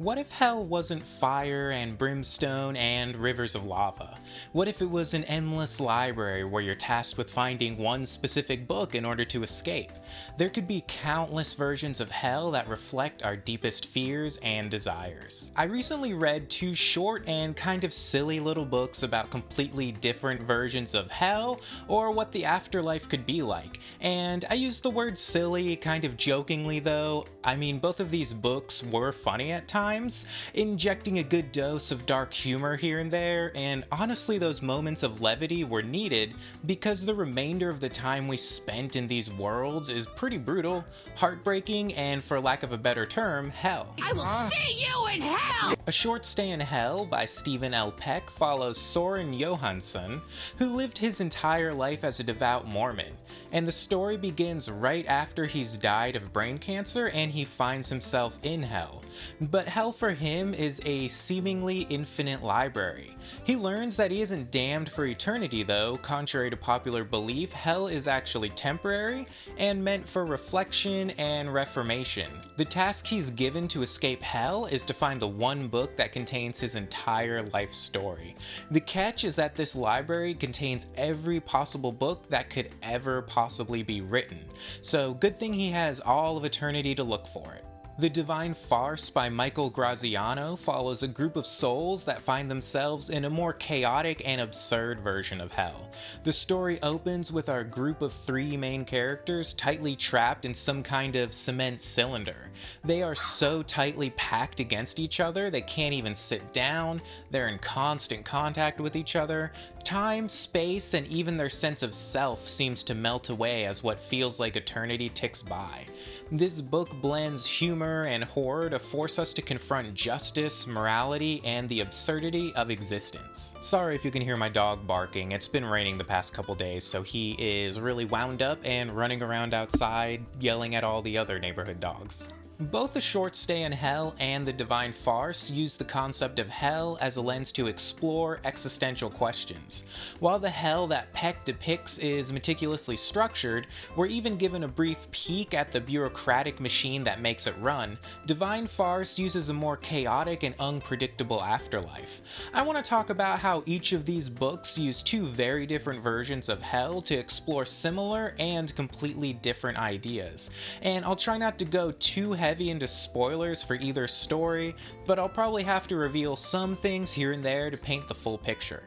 What if hell wasn't fire and brimstone and rivers of lava? What if it was an endless library where you're tasked with finding one specific book in order to escape? There could be countless versions of hell that reflect our deepest fears and desires. I recently read two short and kind of silly little books about completely different versions of hell, or what the afterlife could be like, and I used the word silly kind of jokingly though. I mean, both of these books were funny at times, injecting a good dose of dark humor here and there, and honestly those moments of levity were needed because the remainder of the time we spent in these worlds is pretty brutal, heartbreaking, and for lack of a better term, hell. I will see you in hell! A Short Stay in Hell by Stephen L. Peck follows Soren Johansson, who lived his entire life as a devout Mormon, and the story begins right after he's died of brain cancer and he finds himself in hell. But hell for him is a seemingly infinite library. He learns that he isn't damned for eternity though. Contrary to popular belief, hell is actually temporary and meant for reflection and reformation. The task he's given to escape hell is to find the one book that contains his entire life story. The catch is that this library contains every possible book that could ever possibly be written, so good thing he has all of eternity to look for it. The Divine Farce by Michael Graziano follows a group of souls that find themselves in a more chaotic and absurd version of hell. The story opens with our group of three main characters tightly trapped in some kind of cement cylinder. They are so tightly packed against each other they can't even sit down, they're in constant contact with each other. Time, space, and even their sense of self seems to melt away as what feels like eternity ticks by. This book blends humor and horror to force us to confront justice, morality, and the absurdity of existence. Sorry if you can hear my dog barking, it's been raining the past couple days, so he is really wound up and running around outside, yelling at all the other neighborhood dogs. Both A Short Stay in Hell and The Divine Farce use the concept of hell as a lens to explore existential questions. While the hell that Peck depicts is meticulously structured, we're even given a brief peek at the bureaucratic machine that makes it run. Divine Farce uses a more chaotic and unpredictable afterlife. I want to talk about how each of these books use two very different versions of hell to explore similar and completely different ideas. And I'll try not to go too heavy into spoilers for either story, but I'll probably have to reveal some things here and there to paint the full picture.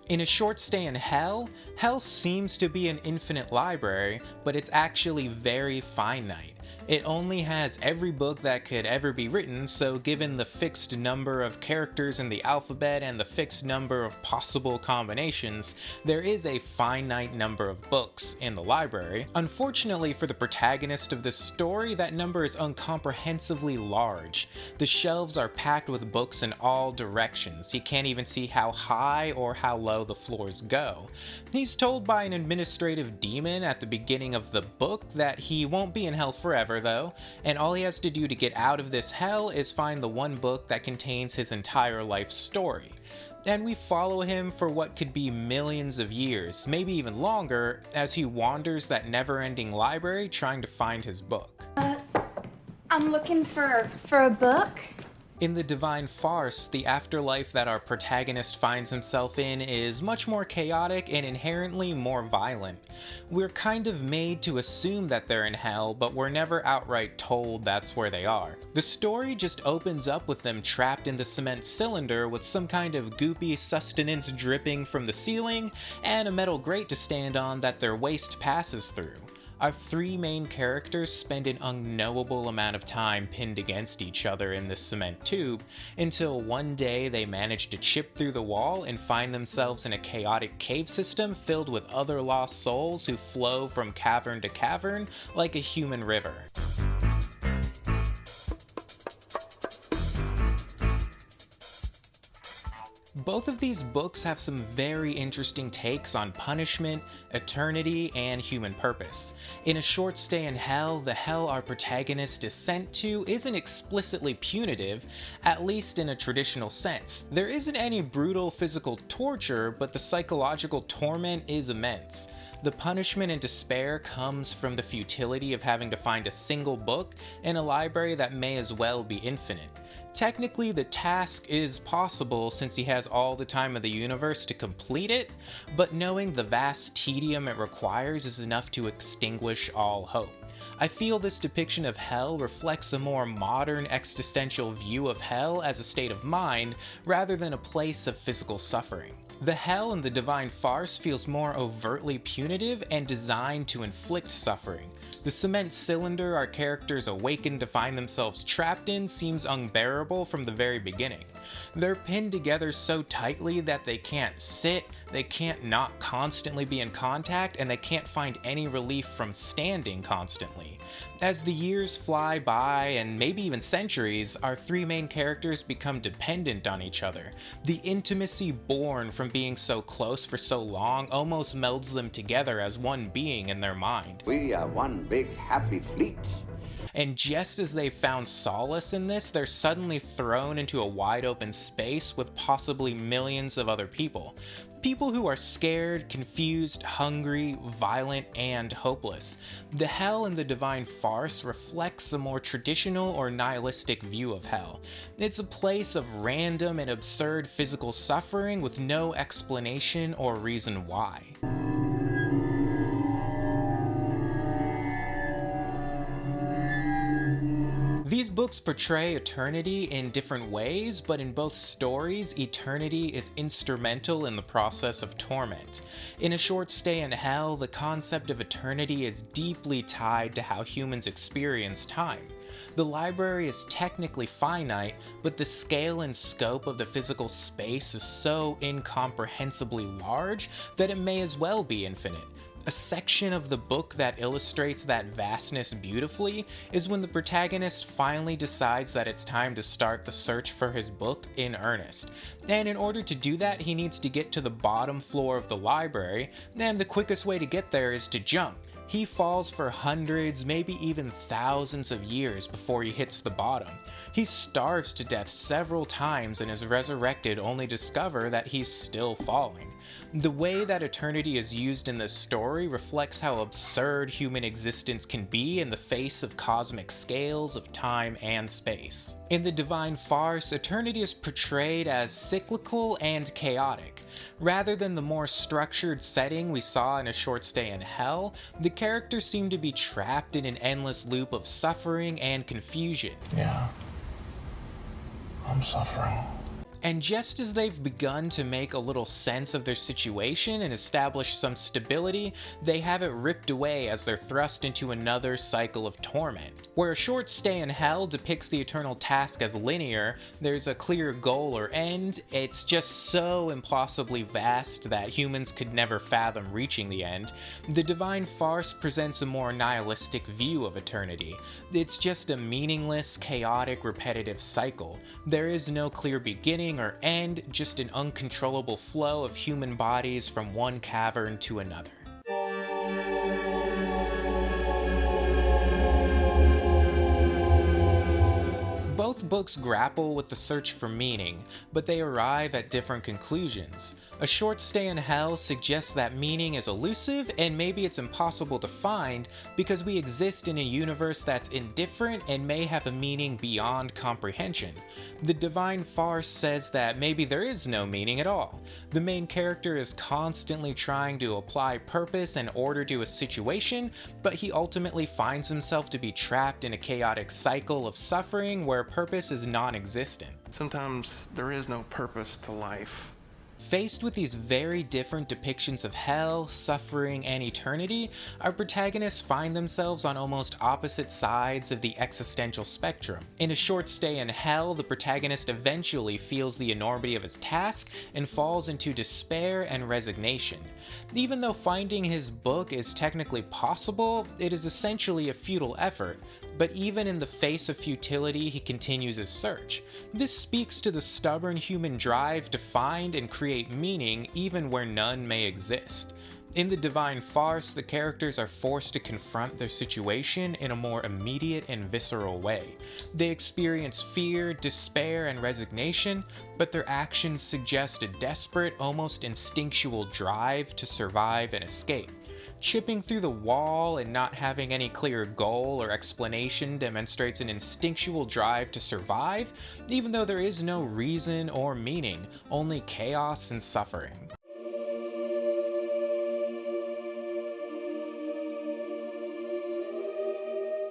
In A Short Stay in Hell, hell seems to be an infinite library, but it's actually very finite. It only has every book that could ever be written, so given the fixed number of characters in the alphabet and the fixed number of possible combinations, there is a finite number of books in the library. Unfortunately for the protagonist of this story, that number is incomprehensibly large. The shelves are packed with books in all directions. He can't even see how high or how low the floors go. He's told by an administrative demon at the beginning of the book that he won't be in hell forever though, and all he has to do to get out of this hell is find the one book that contains his entire life story. And we follow him for what could be millions of years, maybe even longer, as he wanders that never-ending library trying to find his book. I'm looking for a book. In The Divine Farce, the afterlife that our protagonist finds himself in is much more chaotic and inherently more violent. We're kind of made to assume that they're in hell, but we're never outright told that's where they are. The story just opens up with them trapped in the cement cylinder with some kind of goopy sustenance dripping from the ceiling and a metal grate to stand on that their waste passes through. Our three main characters spend an unknowable amount of time pinned against each other in this cement tube, until one day they manage to chip through the wall and find themselves in a chaotic cave system filled with other lost souls who flow from cavern to cavern like a human river. Both of these books have some very interesting takes on punishment, eternity, and human purpose. In A Short Stay in Hell, the hell our protagonist is sent to isn't explicitly punitive, at least in a traditional sense. There isn't any brutal physical torture, but the psychological torment is immense. The punishment and despair comes from the futility of having to find a single book in a library that may as well be infinite. Technically, the task is possible since he has all the time of the universe to complete it, but knowing the vast tedium it requires is enough to extinguish all hope. I feel this depiction of hell reflects a more modern existential view of hell as a state of mind rather than a place of physical suffering. The hell in the Divine Farce feels more overtly punitive and designed to inflict suffering. The cement cylinder our characters awaken to find themselves trapped in seems unbearable from the very beginning. They're pinned together so tightly that they can't sit, they can't not constantly be in contact, and they can't find any relief from standing constantly. As the years fly by, and maybe even centuries, our three main characters become dependent on each other. The intimacy born from being so close for so long almost melds them together as one being in their mind. We are one big happy fleet. And just as they've found solace in this, they're suddenly thrown into a wide open space with possibly millions of other people. People who are scared, confused, hungry, violent, and hopeless. The hell in the Divine Farce reflects a more traditional or nihilistic view of hell. It's a place of random and absurd physical suffering with no explanation or reason why. These books portray eternity in different ways, but in both stories, eternity is instrumental in the process of torment. In A Short Stay in Hell, the concept of eternity is deeply tied to how humans experience time. The library is technically finite, but the scale and scope of the physical space is so incomprehensibly large that it may as well be infinite. A section of the book that illustrates that vastness beautifully is when the protagonist finally decides that it's time to start the search for his book in earnest. And in order to do that, he needs to get to the bottom floor of the library, and the quickest way to get there is to jump. He falls for hundreds, maybe even thousands of years before he hits the bottom. He starves to death several times and is resurrected only to discover that he's still falling. The way that eternity is used in this story reflects how absurd human existence can be in the face of cosmic scales of time and space. In the Divine Farce, eternity is portrayed as cyclical and chaotic. Rather than the more structured setting we saw in A Short Stay in Hell, the characters seem to be trapped in an endless loop of suffering and confusion. Yeah, I'm suffering. And just as they've begun to make a little sense of their situation and establish some stability, they have it ripped away as they're thrust into another cycle of torment. Where A Short Stay in Hell depicts the eternal task as linear, there's a clear goal or end, it's just so impossibly vast that humans could never fathom reaching the end. The Divine Farce presents a more nihilistic view of eternity. It's just a meaningless, chaotic, repetitive cycle. There is no clear beginning or end, just an uncontrollable flow of human bodies from one cavern to another. Both books grapple with the search for meaning, but they arrive at different conclusions. A Short Stay in Hell suggests that meaning is elusive and maybe it's impossible to find because we exist in a universe that's indifferent and may have a meaning beyond comprehension. The Divine Farce says that maybe there is no meaning at all. The main character is constantly trying to apply purpose and order to a situation, but he ultimately finds himself to be trapped in a chaotic cycle of suffering where purpose is non-existent. Sometimes there is no purpose to life. Faced with these very different depictions of hell, suffering, and eternity, our protagonists find themselves on almost opposite sides of the existential spectrum. In A Short Stay in Hell, the protagonist eventually feels the enormity of his task and falls into despair and resignation. Even though finding his book is technically possible, it is essentially a futile effort. but even in the face of futility, he continues his search. This speaks to the stubborn human drive to find and create meaning even where none may exist. In the divine farce, the characters are forced to confront their situation in a more immediate and visceral way. They experience fear, despair, and resignation, but their actions suggest a desperate, almost instinctual drive to survive and escape. Chipping through the wall and not having any clear goal or explanation demonstrates an instinctual drive to survive, even though there is no reason or meaning, only chaos and suffering.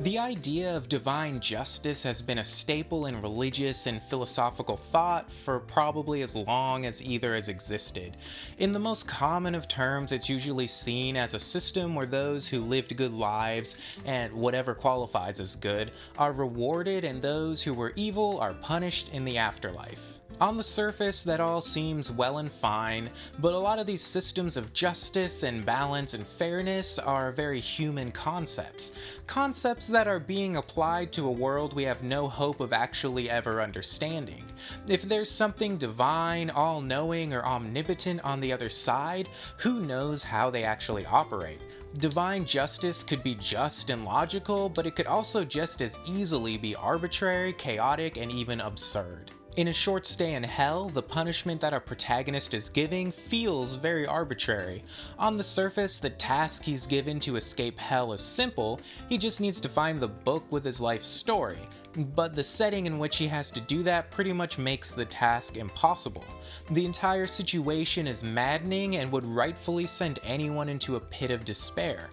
The idea of divine justice has been a staple in religious and philosophical thought for probably as long as either has existed. In the most common of terms, it's usually seen as a system where those who lived good lives, and whatever qualifies as good, are rewarded, and those who were evil are punished in the afterlife. On the surface, that all seems well and fine, but a lot of these systems of justice and balance and fairness are very human concepts. Concepts that are being applied to a world we have no hope of actually ever understanding. If there's something divine, all-knowing, or omnipotent on the other side, who knows how they actually operate? Divine justice could be just and logical, but it could also just as easily be arbitrary, chaotic, and even absurd. In A Short Stay in Hell, the punishment that our protagonist is giving feels very arbitrary. On the surface, the task he's given to escape hell is simple, he just needs to find the book with his life story. But the setting in which he has to do that pretty much makes the task impossible. The entire situation is maddening and would rightfully send anyone into a pit of despair.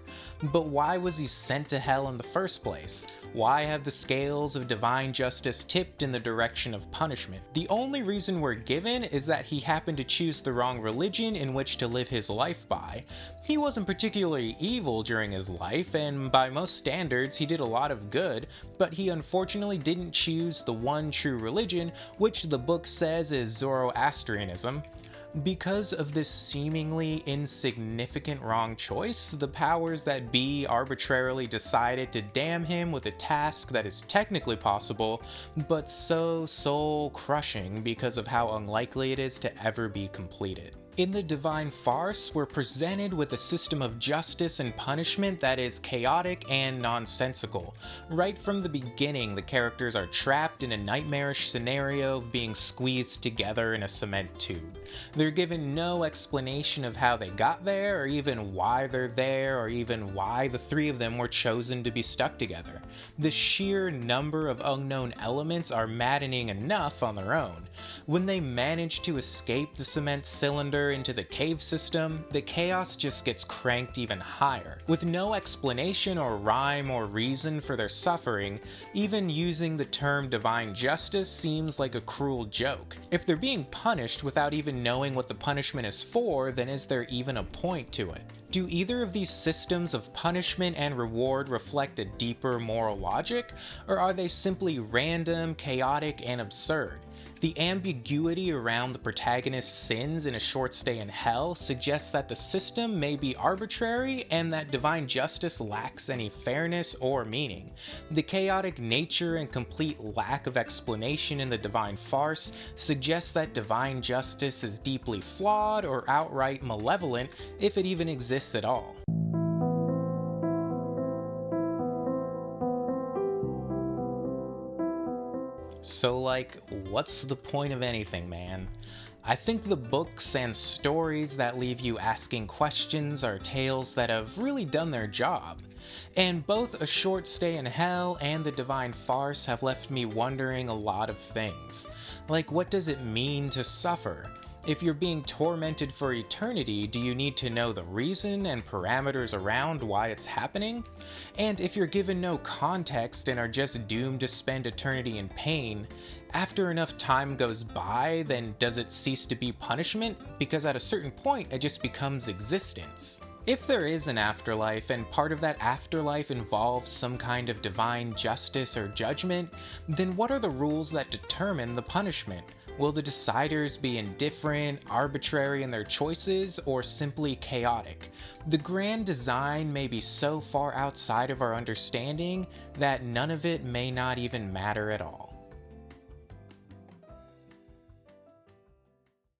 But why was he sent to hell in the first place? Why have the scales of divine justice tipped in the direction of punishment? The only reason we're given is that he happened to choose the wrong religion in which to live his life by. He wasn't particularly evil during his life, and by most standards he did a lot of good, but he unfortunately didn't choose the one true religion, which the book says is Zoroastrianism. Because of this seemingly insignificant wrong choice, the powers that be arbitrarily decided to damn him with a task that is technically possible, but so soul-crushing because of how unlikely it is to ever be completed. In the divine farce, we're presented with a system of justice and punishment that is chaotic and nonsensical. Right from the beginning, the characters are trapped in a nightmarish scenario of being squeezed together in a cement tube. They're given no explanation of how they got there, or even why they're there, or even why the three of them were chosen to be stuck together. The sheer number of unknown elements are maddening enough on their own. When they manage to escape the cement cylinder into the cave system, the chaos just gets cranked even higher. With no explanation or rhyme or reason for their suffering, even using the term divine justice seems like a cruel joke. If they're being punished without even knowing what the punishment is for, then is there even a point to it? Do either of these systems of punishment and reward reflect a deeper moral logic, or are they simply random, chaotic, and absurd? The ambiguity around the protagonist's sins in A Short Stay in Hell suggests that the system may be arbitrary and that divine justice lacks any fairness or meaning. The chaotic nature and complete lack of explanation in the divine farce suggests that divine justice is deeply flawed or outright malevolent, if it even exists at all. So what's the point of anything, man? I think the books and stories that leave you asking questions are tales that have really done their job. And both A Short Stay in Hell and The Divine Farce have left me wondering a lot of things. Like, what does it mean to suffer? If you're being tormented for eternity, do you need to know the reason and parameters around why it's happening? And if you're given no context and are just doomed to spend eternity in pain, after enough time goes by, then does it cease to be punishment? Because at a certain point, it just becomes existence. If there is an afterlife, and part of that afterlife involves some kind of divine justice or judgment, then what are the rules that determine the punishment? Will the deciders be indifferent, arbitrary in their choices, or simply chaotic? The grand design may be so far outside of our understanding that none of it may not even matter at all.